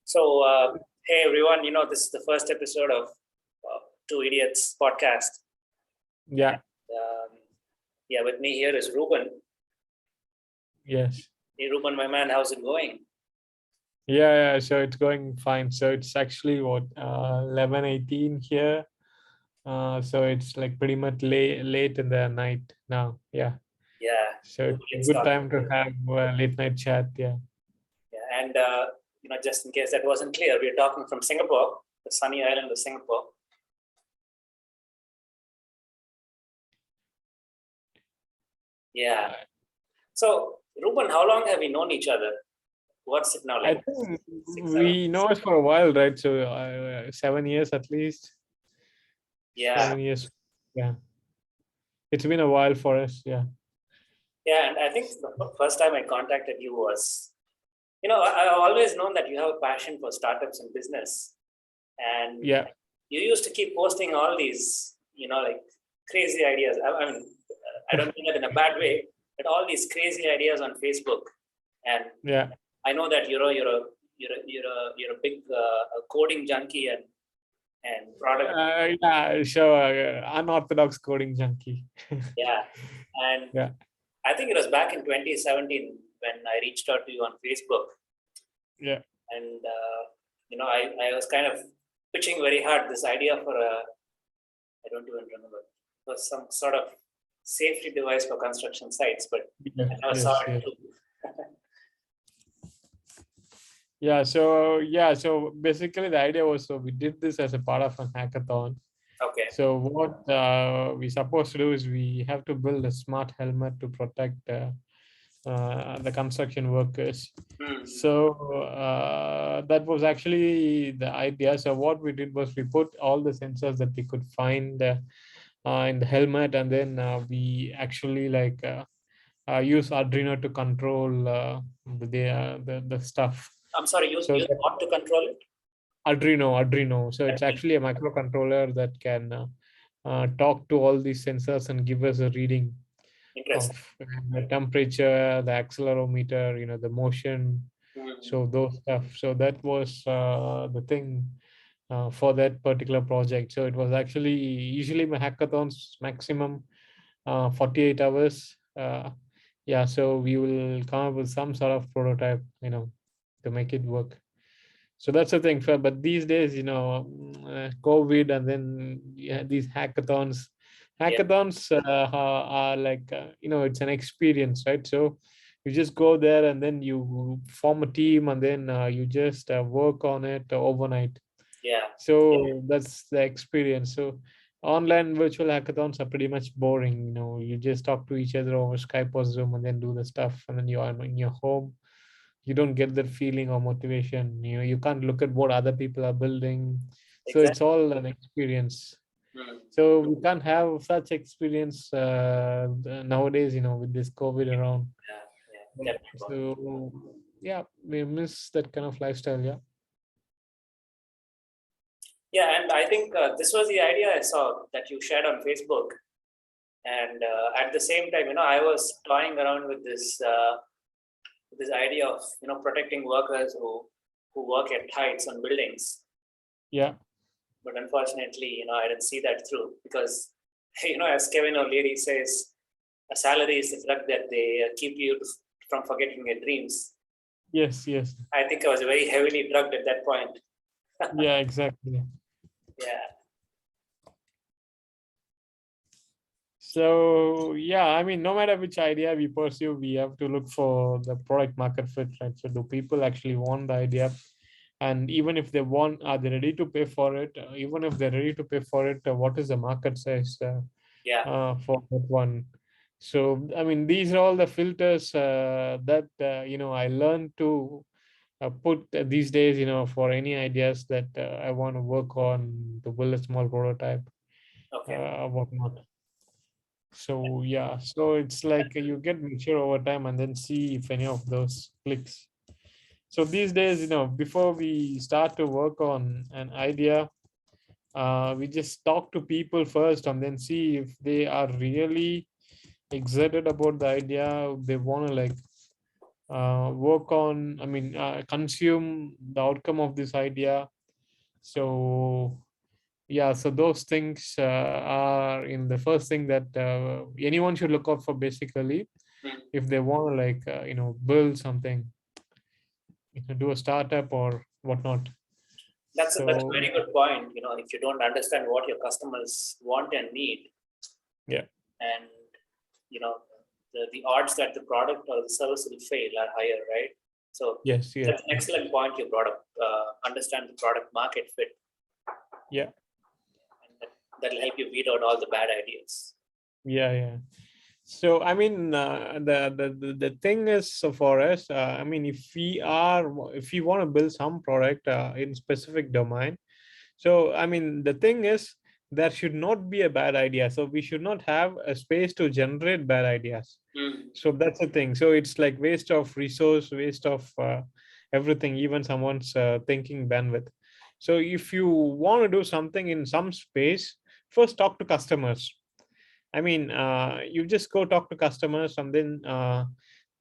So, hey everyone, this is the first episode of Two Idiots podcast. Yeah. With me here is Ruben. Yes. Hey, Ruben, my man, how's it going? Yeah. So it's going fine. So it's actually 11:18 here. So it's like pretty much late in the night now. Yeah. Yeah. So it's a good time to have a late night chat. Yeah. Yeah, and just in case that wasn't clear, we're talking from Singapore, the sunny island of Singapore. Yeah. So, Ruben, how long have we known each other? What's it now, like? I think we know us for a while, right? So 7 years at least. Yeah. 7 years. Yeah. It's been a while for us. Yeah. Yeah, and I think the first time I contacted you was, I've always known that you have a passion for startups and business. And yeah, you used to keep posting all these, like crazy ideas. I mean, I don't mean that in a bad way, but all these crazy ideas on Facebook. And yeah, I know that you're a big coding junkie and product. unorthodox coding junkie. Yeah, and yeah. I think it was back in 2017 when I reached out to you on Facebook. Yeah. And I was kind of pitching very hard this idea for I don't even remember, it was some sort of safety device for construction sites, but I never saw it too. So basically the idea was, so we did this as a part of an hackathon. Okay. So what we supposed to do is we have to build a smart helmet to protect the construction workers. So that was actually the idea. So what we did was we put all the sensors that we could find in the helmet, and then we actually use Arduino to control the stuff. I'm sorry, use what to control it? Arduino. So it's actually a microcontroller that can talk to all these sensors and give us a reading of the temperature, the accelerometer, the motion. So those stuff. So that was the thing for that particular project. So it was actually usually my hackathons maximum 48 hours. So we will come up with some sort of prototype, to make it work. So that's the thing. But these days, COVID, and then these hackathons are like, it's an experience, right? So you just go there and then you form a team, and then you just work on it overnight. So that's the experience. So online virtual hackathons are pretty much boring. You just talk to each other over Skype or Zoom and then do the stuff, and then you are in your home. You don't get that feeling or motivation. You can't look at what other people are building. So it's all an experience. So we can't have such experience nowadays, with this COVID around. So we miss that kind of lifestyle. Yeah, and I think this was the idea I saw that you shared on Facebook. And at the same time, I was toying around with this idea of protecting workers who work at heights on buildings. Yeah. But unfortunately, I didn't see that through, because as Kevin O'Leary says, a salary is the drug that they keep you from forgetting your dreams. Yes. I think I was very heavily drugged at that point. Yeah, exactly. Yeah. So no matter which idea we pursue, we have to look for the product market fit, right? So do people actually want the idea? And even if they want, are they ready to pay for it? Even if they're ready to pay for it, what is the market size for that one? So these are all the filters that I learned to put these days, for any ideas that I want to work on to build a small prototype, whatnot. So so it's like you get mature over time and then see if any of those clicks. So these days, before we start to work on an idea, we just talk to people first and then see if they are really excited about the idea. They want to work on, consume the outcome of this idea. So yeah, so those things are in the first thing that anyone should look out for, basically, Mm. if they want to build something, do a startup or whatnot. That's a So very good point. If you don't understand what your customers want and need, yeah, and you know the odds that the product or the service will fail are higher, right? So yes, yes, that's an excellent point you brought up. Understand the product market fit, yeah, and that'll help you weed out all the bad ideas. yeah. So the thing is, so for us, if we want to build some product in specific domain. So the thing is, there should not be a bad idea. So we should not have a space to generate bad ideas. Mm. So that's the thing. So it's like waste of resource, waste of everything, even someone's thinking bandwidth. So if you want to do something in some space, first talk to customers. You just go talk to customers, and then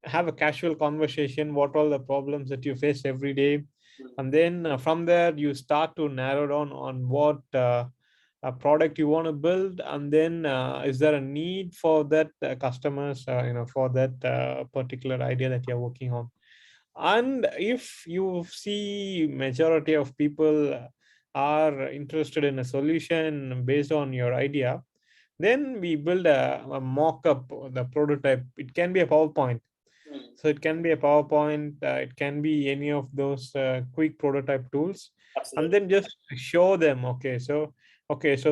have a casual conversation, what all the problems that you face every day. Mm. And then from there you start to narrow down on what a product you want to build, and then is there a need for that customers, for that particular idea that you're working on. And if you see majority of people are interested in a solution based on your idea, then we build a mock-up, the prototype. It can be a PowerPoint. Mm. So it can be a PowerPoint, it can be any of those quick prototype tools, and Absolutely. then just show them, okay, so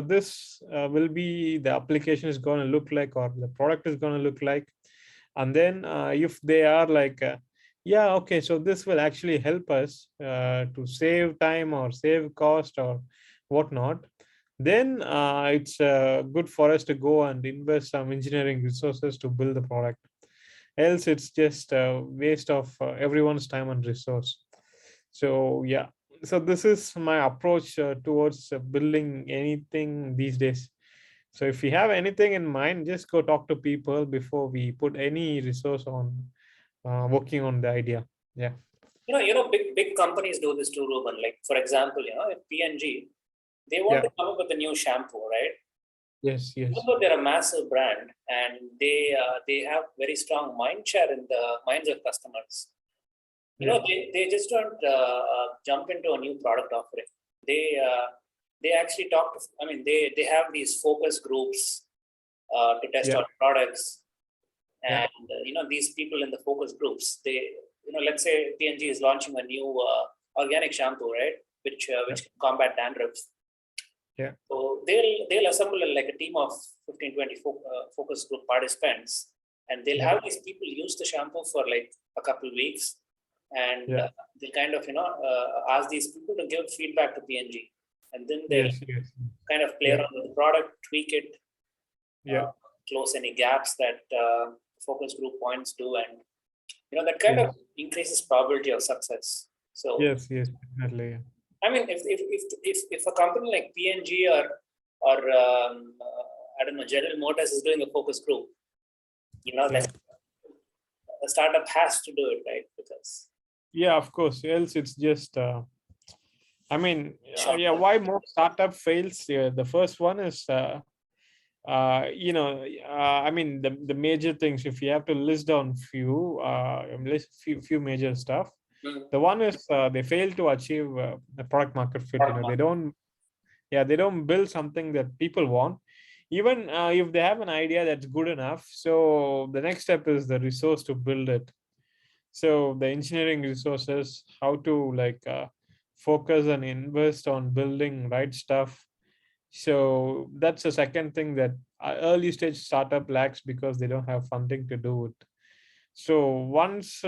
this will be the application is going to look like, or the product is going to look like. And then if they are like, yeah, okay, so this will actually help us to save time or save cost or whatnot, then it's good for us to go and invest some engineering resources to build the product. Else it's just a waste of everyone's time and resource. So yeah, so this is my approach towards building anything these days. So if we have anything in mind, just go talk to people before we put any resource on working on the idea. Yeah. Big companies do this too, Ruben. Like for example, at P&G, they want Yeah. to come up with a new shampoo, right? Yes, Even yes. though they're a massive brand and they have very strong mind share in the minds of customers, Yeah. they just don't jump into a new product offering. They actually talk to. I mean, they have these focus groups to test Yeah. out products, Yeah. and these people in the focus groups, they let's say P&G is launching a new organic shampoo, right? Yeah. Which can combat dandruff. Yeah. So they'll assemble like a team of 15, 20 focus group participants, and they'll Yeah. have these people use the shampoo for like a couple of weeks, and Yeah. they'll kind of ask these people to give feedback to P&G, and then they'll Yes, yes. kind of play Yeah. around with the product, tweak it, Yeah. close any gaps that focus group points do, and that kind of Yes. increases probability of success. So Yes, yes, definitely. Yeah. I mean, if a company like P&G or I don't know, General Motors is doing a focus group, Yeah. then a startup has to do it, right? Because Yeah, of course. Else it's just short yeah, term. why more startup fails? Yeah, the first one is the major things, if you have to list down few major stuff. Mm. The one is they fail to achieve the product market fit. Product They market. don't, yeah, they don't build something that people want, even if they have an idea that's good enough. So the next step is the resource to build it. So the engineering resources, how to focus and invest on building right stuff. So that's the second thing that early stage startup lacks, because they don't have funding to do it. So once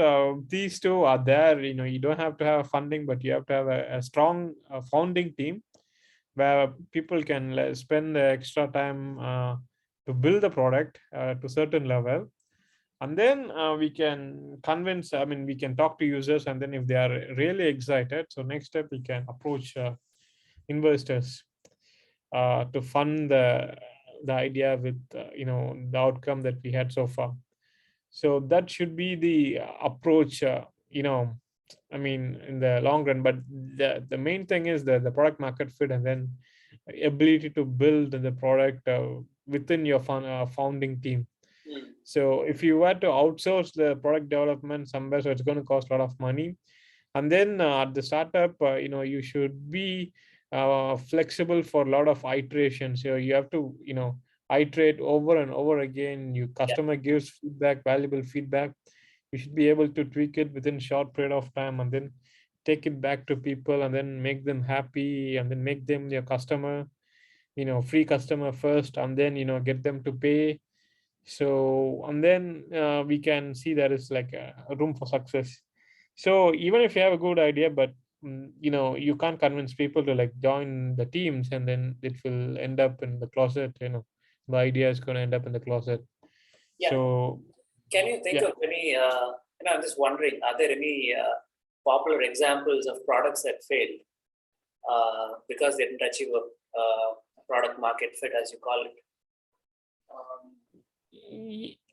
these two are there, you don't have to have funding, but you have to have a strong founding team where people can spend the extra time to build the product to certain level. And then we can convince, we can talk to users, and then if they are really excited, so next step we can approach investors to fund the idea with the outcome that we had so far. So that should be the approach, I mean, in the long run. But the main thing is the product market fit, and then ability to build the product within your founding team. Mm. So if you were to outsource the product development somewhere, so it's going to cost a lot of money. And then at the startup, you should be flexible for a lot of iterations. So you have to, iterate over and over again. Your Yeah. customer gives feedback, valuable feedback. You should be able to tweak it within short period of time, and then take it back to people, and then make them happy, and then make them your customer, free customer first, and then get them to pay. So, and then we can see there is like a room for success. So even if you have a good idea, but you can't convince people to like join the teams, and then it will end up in the closet. The idea is going to end up in the closet. Yeah. So Can you think yeah. of any, I'm just wondering, are there any popular examples of products that failed because they didn't achieve a product market fit, as you call it?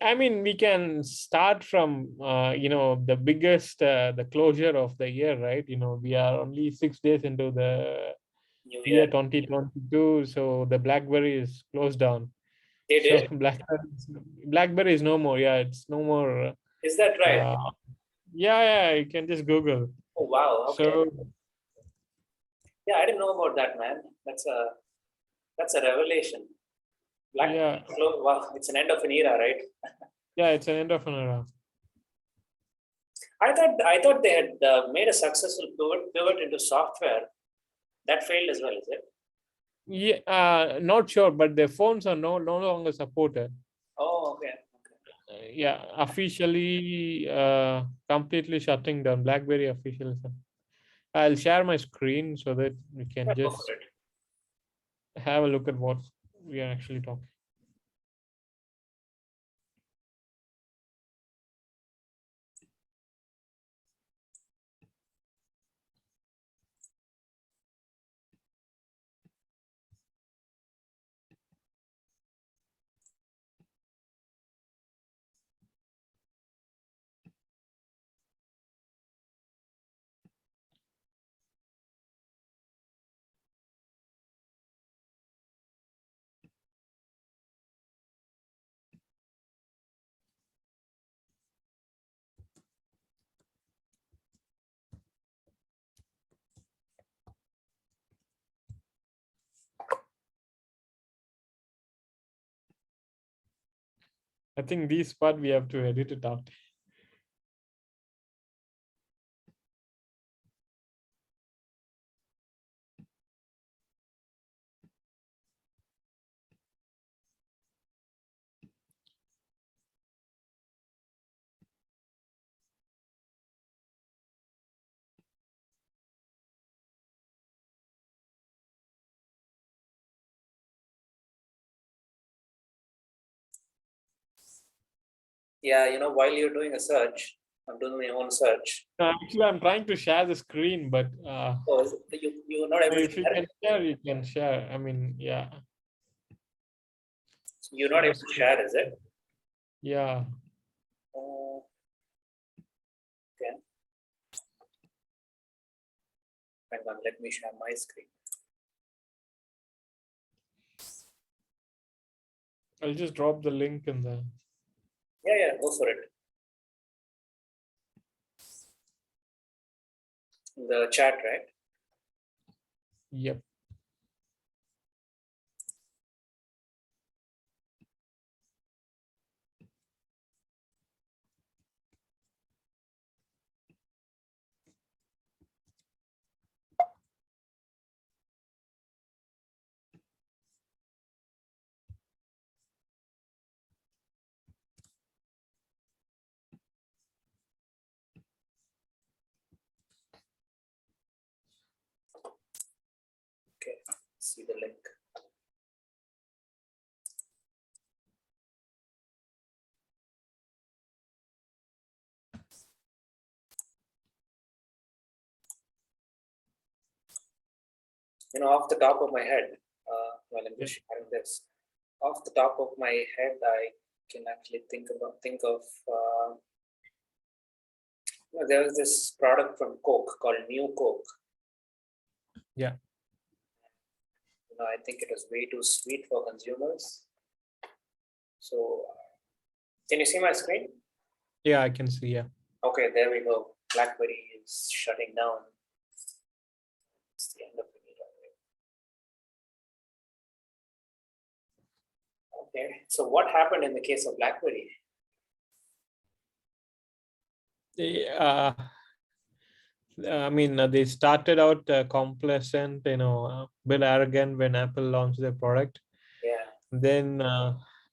I mean, we can start from the biggest, the closure of the year, right? We are only 6 days into the New year Year. 2022, so the BlackBerry is closed down. They So did. BlackBerry is no more. Yeah, it's no more. Is that right? Yeah, you can just Google. Oh, wow. Okay. So Yeah, I didn't know about that, man. That's a revelation. yeah, Wow, it's an end of an era, right? yeah, it's an end of an era. I thought they had made a successful pivot into software. That failed as well, is it? Yeah, not sure, but their phones are no longer supported. Oh, okay. Yeah, officially completely shutting down. BlackBerry officially. I'll share my screen so that we Yeah, can go just for it. have a look at what we are actually talking. I think this part we have to edit it out. Yeah, while you're doing a search, I'm doing my own search. Actually, I'm trying to share the screen, but Oh, you're not able to if you share can it? share, you can share. I mean, yeah. You're not Share able to screen. share, is it? Yeah. Okay. Hang on, let me share my screen. I'll just drop the link in the. Yeah, go for it. In the chat, right? Yep. Okay, see the link. Off the top of my head, while I'm just sharing this, off the top of my head, can actually think of. There was this product from Coke called New Coke. Yeah. I think it was way too sweet for consumers. So, can you see my screen? Yeah, I can see. Yeah. Okay, there we go. BlackBerry is shutting down. It's the end of the meeting. Okay, so what happened in the case of BlackBerry? I mean, they started out complacent, a bit arrogant when Apple launched their product. Yeah. Then,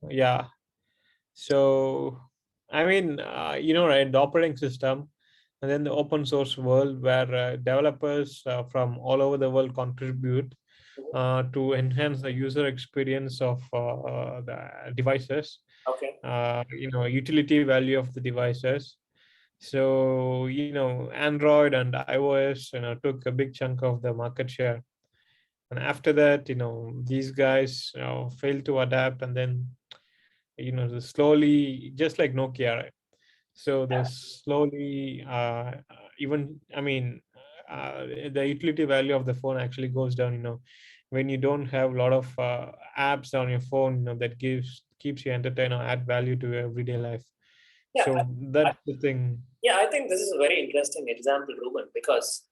yeah. So, I mean, right, the operating system, and then the open source world where developers from all over the world contribute to enhance the user experience of the devices. Okay. Utility value of the devices. So, Android and iOS, took a big chunk of the market share. And after that, these guys, failed to adapt, and then, slowly, just like Nokia, right? So they Yeah. slowly, even, I mean, the utility value of the phone actually goes down, when you don't have a lot of apps on your phone, that keeps you entertained or add value to your everyday life. Yeah. So that's the thing. Yeah, I think this is a very interesting example, Ruben, because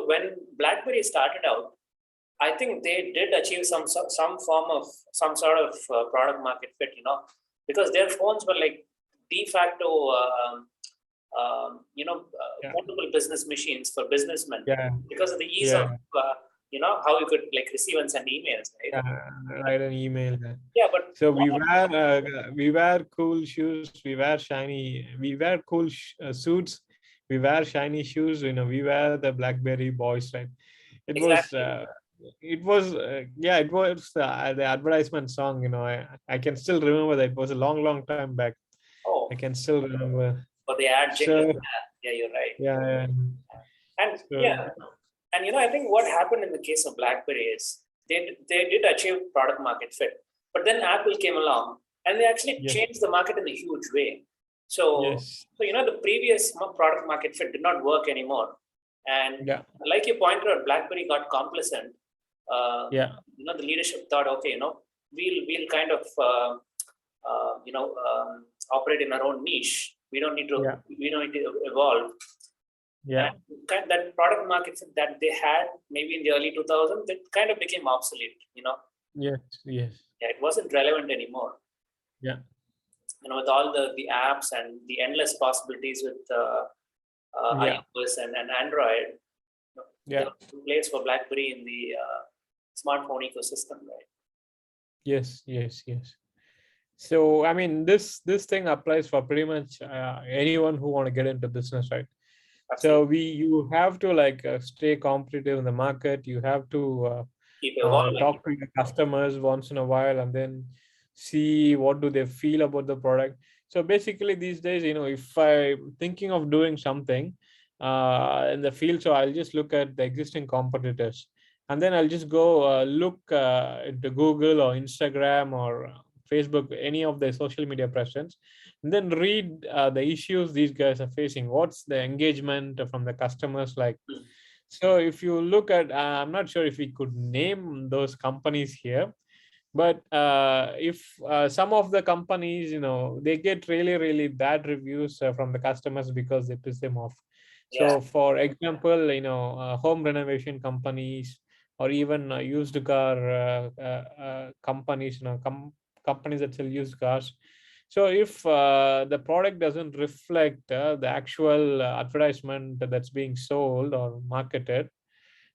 when BlackBerry started out, I think they did achieve some form of some sort of product market fit, because their phones were like de facto, Yeah. portable business machines for businessmen Yeah. because of the ease of, Yeah. how you could like receive and send emails, right? Write an email. Yeah, but So we wear cool shoes, we wear shiny, we wear cool suits, we wear shiny shoes. We wear the BlackBerry boys, right? It was exactly. yeah, it was the advertisement song. I can still remember that. It was a long time back. Oh, I can still remember. for the ad jingle. So Yeah, you're right. yeah, And so yeah, and I think what happened in the case of BlackBerry is they did achieve product market fit, but then Apple came along and they actually yes, changed the market in a huge way. So yes, the previous product market fit did not work anymore, and yeah, like you pointed out, BlackBerry got complacent. yeah, The leadership thought, okay, we'll kind of operate in our own niche. yeah, We don't need to evolve. yeah, And that product market fit that they had maybe in the early 2000s, it kind of became obsolete. yes, yes, Yeah, it wasn't relevant anymore. yeah, With all the apps and the endless possibilities with yeah, iOS and Android, there yeah. was a place for BlackBerry in the smartphone ecosystem, right? Yes, yes, yes. So I mean, this thing applies for pretty much anyone who want to get into business, right? So Absolutely. you have to like stay competitive in the market. You have to Keep evolving. talk to your customers once in a while, and then see what do they feel about the product. So basically, these days, if I'm thinking of doing something in the field, so I'll just look at the existing competitors, and then I'll just go look into Google or Instagram or Facebook, any of the social media presence, and then read the issues these guys are facing. What's the engagement from the customers like? Mm. So if you look at, I'm not sure if we could name those companies here, but if some of the companies, they get really bad reviews from the customers because they piss them off. Yeah. So for example, home renovation companies, or even used car companies, companies that sell used cars. So if the product doesn't reflect the actual advertisement that's being sold or marketed,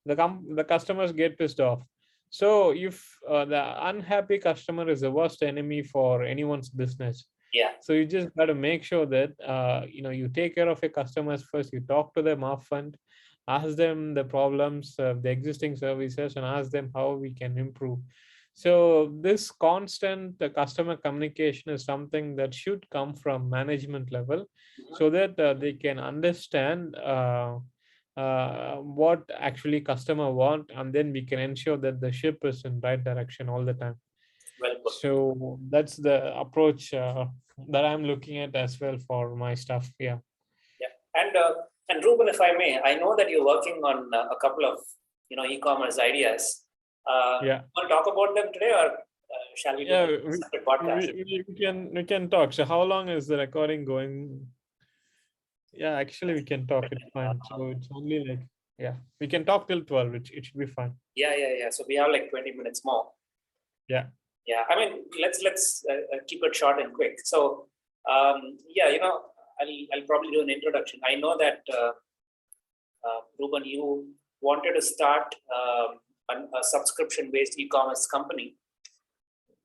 the customers get pissed off. So if the unhappy customer is the worst enemy for anyone's business, Yeah. so you just got to make sure that you take care of your customers first. You talk to them upfront, ask them the problems, the existing services, and ask them how we can improve. So this constant customer communication is something that should come from management level, Mhm. so that they can understand what actually customer want, and then we can ensure that the ship is in right direction all the time. Well put. So that's the approach that I'm looking at as well for my stuff. Yeah. Yeah. And Ruben, if I may, I know that you're working on a couple of e-commerce ideas. Yeah. Want to talk about them today, or shall we do Yeah. a separate podcast? We can talk. So how long is the recording going? Yeah, actually we can talk. It's fine. So it's only like, yeah, we can talk till 12. It should be fine. Yeah. So we have like 20 minutes more. Yeah. Yeah. I mean, let's keep it short and quick. So yeah, I'll probably do an introduction. I know that Ruben, you wanted to start a subscription-based e-commerce company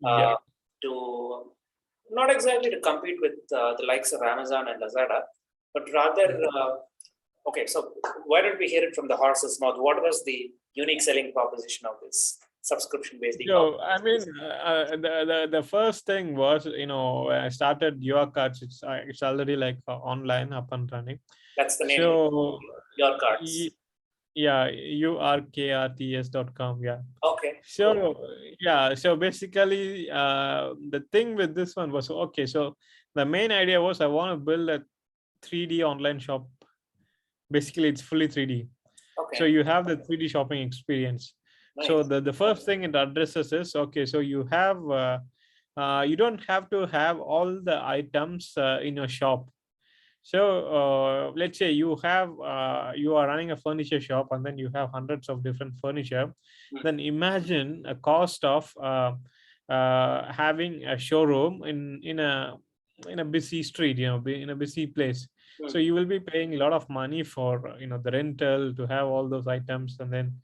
Yeah. to not exactly to compete with the likes of Amazon and Lazada, but rather, okay, so why don't we hear it from the horse's mouth? What was the unique selling proposition of this subscription-based e-commerce? So I mean, the first thing was, when I started Your Cards. It's already like online, up and running. That's the name. So Your Cards. yeah, urkrts.com. Yeah. Okay. So yeah, so basically, the thing with this one was, okay, so the main idea was I want to build a 3D online shop. Basically, it's fully 3D. Okay. So you have the 3D shopping experience. Nice. So the first thing it addresses is, okay, so you have you don't have to have all the items in your shop. So let's say you are running a furniture shop, and then you have hundreds of different furniture. Then imagine a cost of having a showroom in a busy street, in a busy place. So you will be paying a lot of money for the rental to have all those items, and then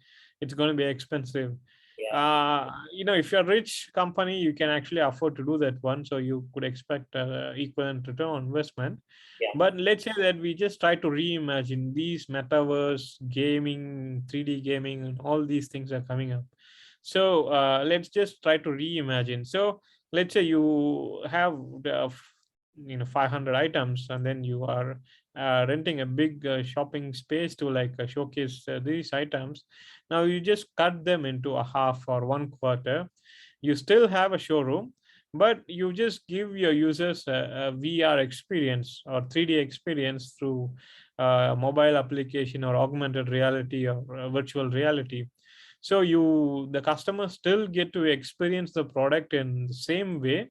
it's going to be expensive. Yeah. If you're a rich company, you can actually afford to do that one, so you could expect equivalent return on investment. Yeah. But let's say that we just try to reimagine these metaverse gaming, 3D gaming, and all these things are coming up. So let's just try to reimagine. So let's say you have 500 items, and then you are renting a big shopping space to like showcase these items. Now you just cut them into a half or one quarter. You still have a showroom, but you just give your users a VR experience or 3D experience through mobile application or augmented reality or virtual reality. So the customers still get to experience the product in the same way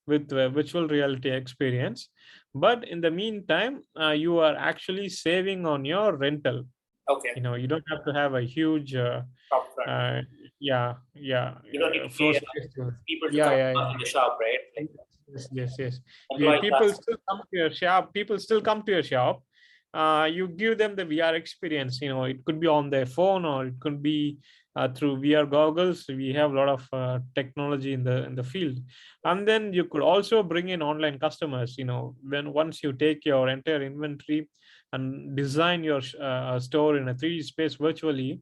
with virtual reality experience, but in the meantime you are actually saving on your rental. Okay. You don't have to have a huge Upfront. yeah You don't need to floor pay space people to yeah come yeah in the shop, right? Like yes employee people class. still come to your shop. You give them the VR experience. It could be on their phone, or it could be through VR goggles. We have a lot of technology in the field. And then you could also bring in online customers. When once you take your entire inventory and design your store in a 3D space virtually,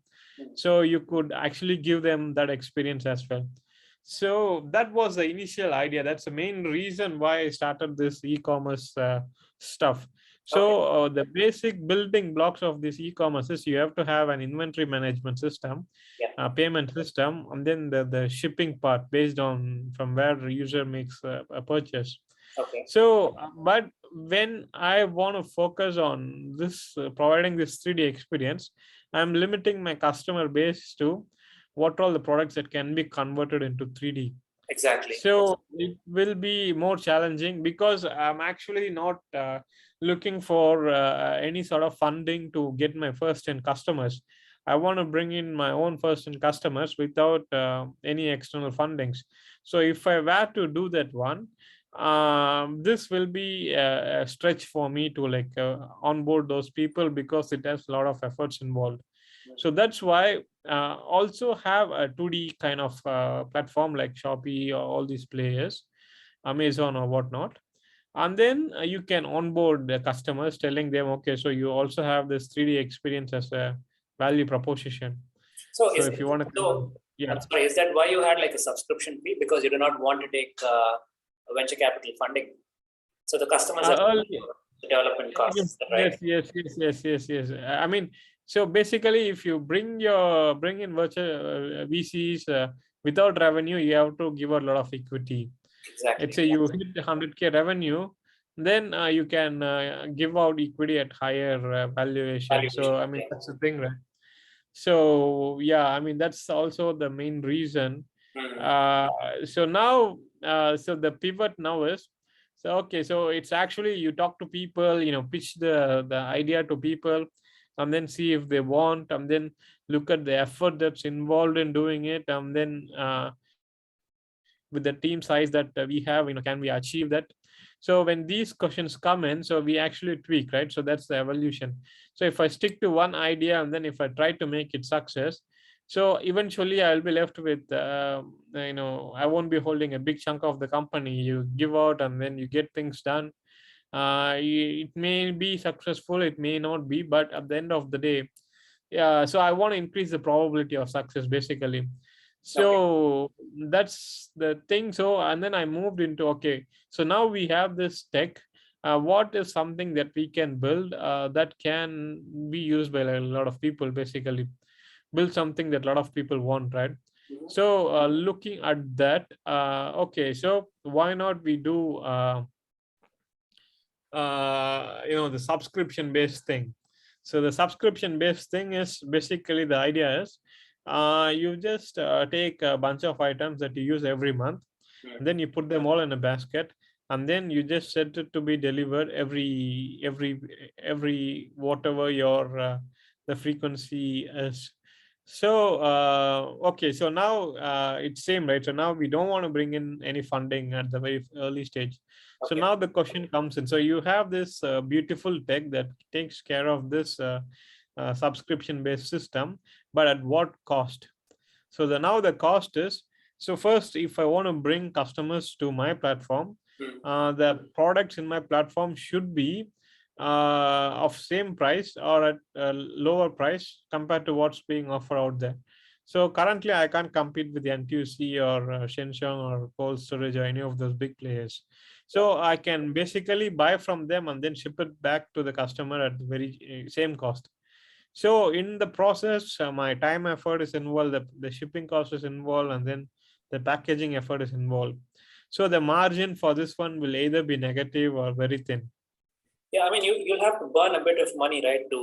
so you could actually give them that experience as well. So that was the initial idea. That's the main reason why I started this e-commerce stuff. So the basic building blocks of this e-commerce is you have to have an inventory management system, Yeah. payment system, and then the shipping part based on from where the user makes a purchase. Okay. So, but when I want to focus on this, providing this 3D experience, I'm limiting my customer base to what are all the products that can be converted into 3D. Exactly. So it will be more challenging because I'm actually not looking for any sort of funding to get my first 10 customers. I want to bring in my own first 10 customers without any external fundings. So if I were to do that one, this will be a stretch for me to like onboard those people, because it has a lot of efforts involved. So that's why also have a 2D kind of platform like Shopee or all these players, Amazon or whatnot. And then you can onboard the customers, telling them, okay, so you also have this 3D experience as a value proposition. So if you want to, yeah. I'm sorry, is that why you had like a subscription fee? Because you do not want to take venture capital funding. So the customers are the development costs, right? Yes. I mean, So basically, if you bring in virtual VCs without revenue, you have to give a lot of equity. Let's Exactly. say you hit 100K revenue, then you can give out equity at higher valuation. So Valuation. I mean, Yeah. that's the thing, right? So yeah, I mean, that's also the main reason. Mm. uh, so now so the pivot now is, so okay, so it's actually you talk to people, pitch the idea to people, and then see if they want, and then look at the effort that's involved in doing it, and then with the team size that we have, can we achieve that? So when these questions come in, so we actually tweak, right? So that's the evolution. So if I stick to one idea, and then if I try to make it success, so eventually I'll be left with I won't be holding a big chunk of the company. You give out and then you get things done. It may be successful, it may not be, but at the end of the day, yeah, so I want to increase the probability of success basically. Okay. So that's the thing. So and then I moved into, okay, so now we have this tech. What is something that we can build that can be used by a lot of people? Basically build something that a lot of people want, right? Mhm. So looking at that, okay, so why not we do the subscription based thing. So the subscription based thing is basically, the idea is you just take a bunch of items that you use every month, and Mm. then you put them all in a basket, and then you just set it to be delivered every whatever your the frequency is. So okay, so now it's same, right? So now we don't want to bring in any funding at the very early stage. So Okay. now the question comes in. So you have this beautiful tech that takes care of this subscription based system, but at what cost? So now the cost is, so first, if I want to bring customers to my platform, Mm. the products in my platform should be of same price or at a lower price compared to what's being offered out there. So currently I can't compete with the NTUC or Shenzhen or Cold Storage or any of those big players. Yeah. So I can basically buy from them and then ship it back to the customer at the very same cost. So in the process, my time effort is involved, the shipping cost is involved, and then the packaging effort is involved. So the margin for this one will either be negative or very thin. Yeah. I mean, you'll have to burn a bit of money, right, to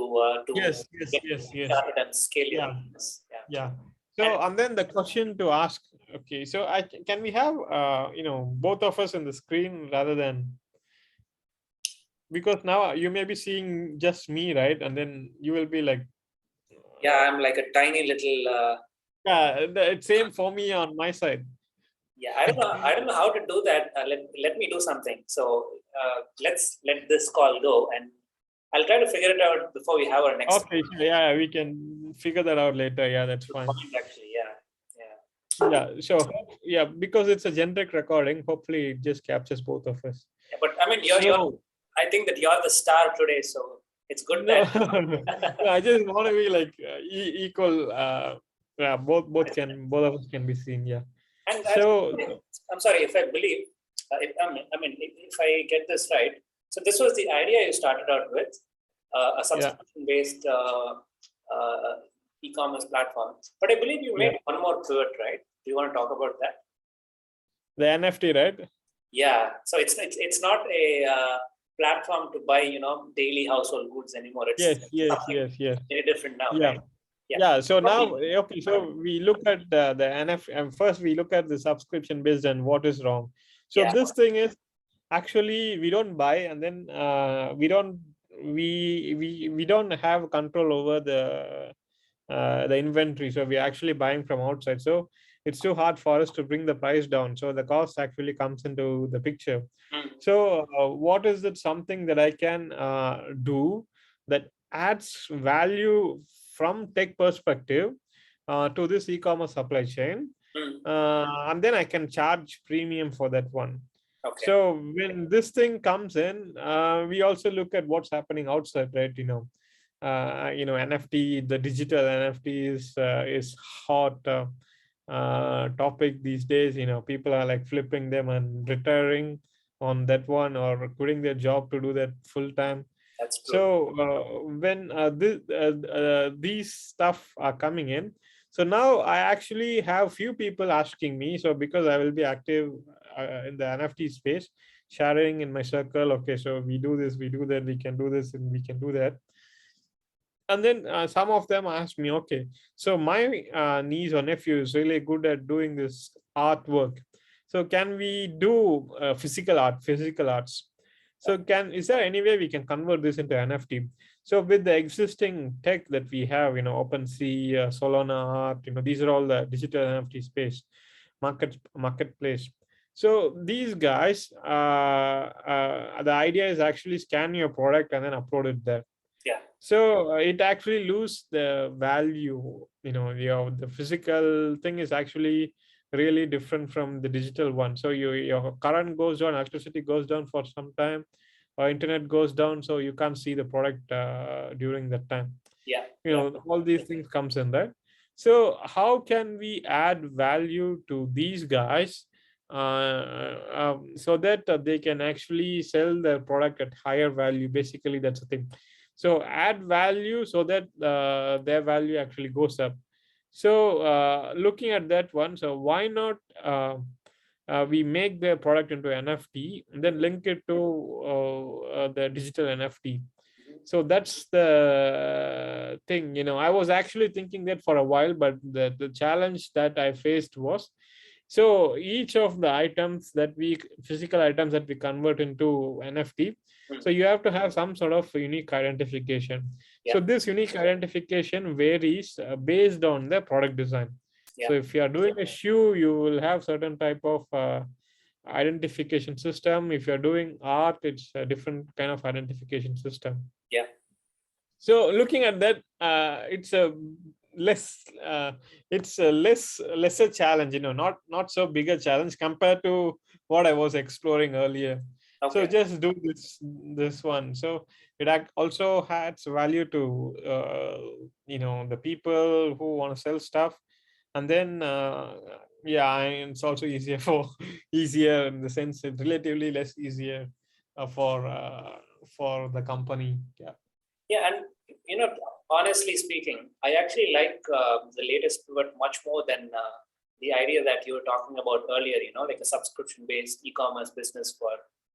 Yes, yes, get yes, yes. started and scale your Yeah, business. Yeah. yeah. And So and then the question to ask, okay, so can we have both of us in the screen rather than, because now you may be seeing just me, right? And then you will be like, yeah, I'm like a tiny little. yeah, it's same for me on my side. Yeah, I don't know. I don't know how to do that. Let me do something. So let's let this call go, and I'll try to figure it out before we have our next. Okay, sure. Yeah, we can figure that out later. Yeah, that's Good fine. point, actually. Yeah, yeah. Yeah, sure. Yeah, because it's a generic recording, hopefully it just captures both of us. Yeah, but I mean, you're. So I think that you're the star today, so it's good no, that. no, I just want to be like equal. Yeah, both of us can be seen. Yeah. And So I'm sorry if I believe. I mean, if I get this right, so this was the idea you started out with, a yeah, subscription-based e-commerce platform. But I believe you yeah, made one more pivot, right? Do you want to talk about that? the NFT, right? Yeah. So it's not a platform to buy daily household goods anymore. It's Yes, yes, something yes, yes. very different now, Yeah. right? Yeah. Yeah, so now, Probably. okay, so we look at the NFT, and first we look at the subscription based and what is wrong. So Yeah. this thing is, actually we don't buy, and then we don't have control over the inventory, so we're actually buying from outside, so it's too hard for us to bring the price down, so the cost actually comes into the picture. Mm. So what is it, something that I can do that adds value from tech perspective to this e-commerce supply chain, Mm. and then I can charge premium for that one. Okay. So when this thing comes in, we also look at what's happening outside, right? NFT, the digital NFT is hot topic these days. People are like flipping them and retiring on that one, or quitting their job to do that full time. That's true. So when these stuff are coming in, so now I actually have few people asking me. So because I will be active in the NFT space, sharing in my circle. Okay, so we do this, we do that, we can do this, and we can do that. And then some of them asked me, okay, so my niece or nephew is really good at doing this artwork. So can we do physical arts? So is there any way we can convert this into NFT? So with the existing tech that we have, OpenSea, Solana Art, these are all the digital NFT space marketplace. So these guys, the idea is actually scan your product and then upload it there. Yeah. So it actually lose the value. The physical thing is actually really different from the digital one. So your current goes down, electricity goes down for some time, or internet goes down, so you can't see the product during that time. Yeah. All these things comes in there. So how can we add value to these guys so that they can actually sell their product at higher value? Basically, that's the thing. So add value so that their value actually goes up. So looking at that one, so why not we make the product into NFT and then link it to the digital NFT? So that's the thing. I was actually thinking that for a while, but the challenge that I faced was, so each of the physical items that we convert into NFT, so you have to have some sort of unique identification. Yeah. So this unique identification varies based on the product design. Yeah. So if you are doing a shoe, you will have certain type of identification system. If you're doing art, it's a different kind of identification system. Yeah. So looking at that, it's a lesser challenge, not so big a challenge compared to what I was exploring earlier. Okay. So just do this one. So it also adds value to the people who want to sell stuff, and then it's also easier in the sense it's relatively less easier for the company. Yeah, and honestly speaking, I actually like the latest pivot much more than the idea that you were talking about earlier. Like a subscription-based e-commerce business for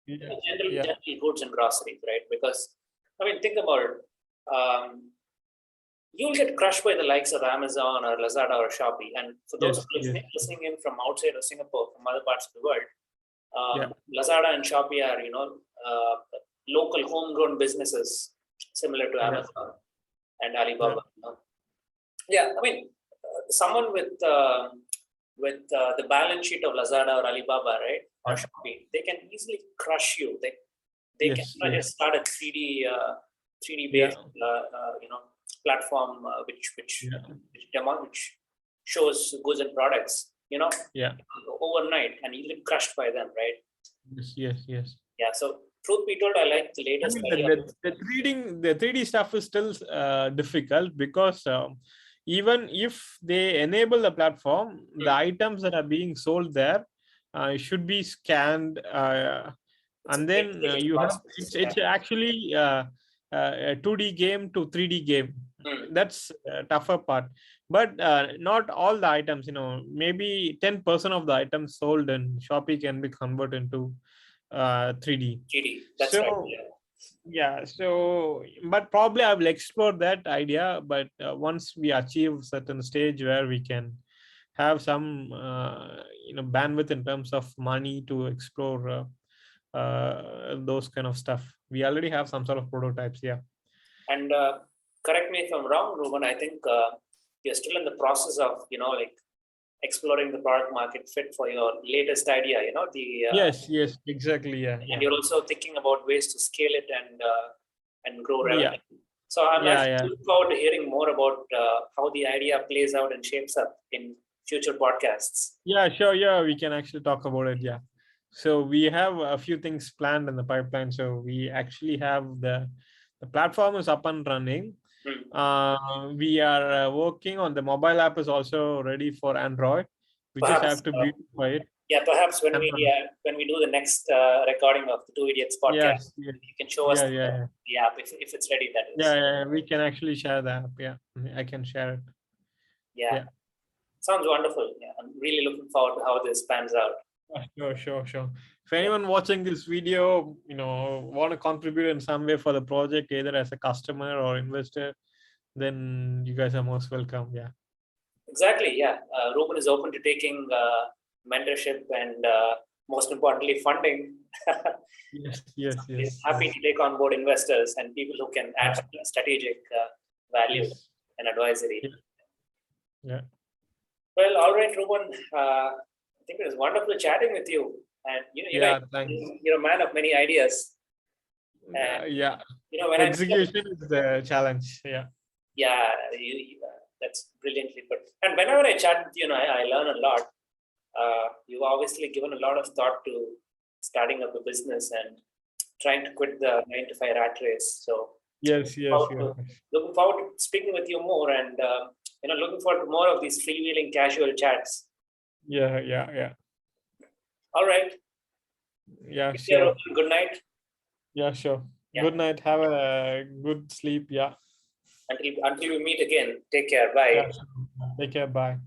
general goods and groceries, right? Because think about it. You'll get crushed by the likes of Amazon or Lazada or Shopee. And for those listening in from outside of Singapore, from other parts of the world, Lazada and Shopee are local homegrown businesses similar to Amazon and Alibaba. Someone with the balance sheet of Lazada or Alibaba, right, or Shopee, they can easily crush you. They can just start a 3D based platform which shows goods and products overnight, and you get crushed by them, right? Yes. Yeah, so truth be told, I like the latest. The 3D stuff is still difficult because even if they enable the platform, the items that are being sold there should be scanned, and then you have it's actually a 2D game to 3D game. That's a tougher part, but not all the items. Maybe 10% of the items sold in Shopee can be converted into 3D. That's right. So but probably I will explore that idea, but once we achieve certain stage where we can have some bandwidth in terms of money to explore those kind of stuff. We already have some sort of prototypes. And correct me if I'm wrong, Ruben, I think you're still in the process of exploring the product market fit for your latest idea, yes, exactly. And you're also thinking about ways to scale it and grow revenue. So I'm looking forward to hearing more about how the idea plays out and shapes up in future podcasts. Sure. We can actually talk about it. So we have a few things planned in the pipeline. So we actually have the platform is up and running. We are working on the mobile app is also ready for Android. We just have to beautify it. Yeah, perhaps when And, we do the next recording of the Two Idiots podcast, yes, yes, you can show us yeah. the app if it's ready. That is. Yeah, we can actually share the app. Yeah, I can share it. Yeah. Yeah. Sounds wonderful. Yeah, I'm really looking forward to how this pans out. Sure. If anyone watching this video, want to contribute in some way for the project, either as a customer or investor, then you guys are most welcome. Yeah. Exactly. Yeah. Ruben is open to taking mentorship and most importantly, funding. Yes. He's happy to take on board investors and people who can add strategic value Yes. and advisory. Yeah. Well, all right, Ruben. I think it was wonderful chatting with you. And Thanks. you're a man of many ideas. And, Yeah. When execution is the challenge. Yeah, that's brilliantly put. And whenever I chat with you, I learn a lot. You've obviously given a lot of thought to starting up a business and trying to quit the 9 to 5 rat race. So yes. Looking forward to speaking with you more, and looking forward to more of these freewheeling casual chats. Yeah. All right. Yeah, sure. Good night. Yeah, sure. Yeah. Good night. Have a good sleep. Yeah. Until we meet again. Take care. Bye. Yeah, sure. Take care. Bye.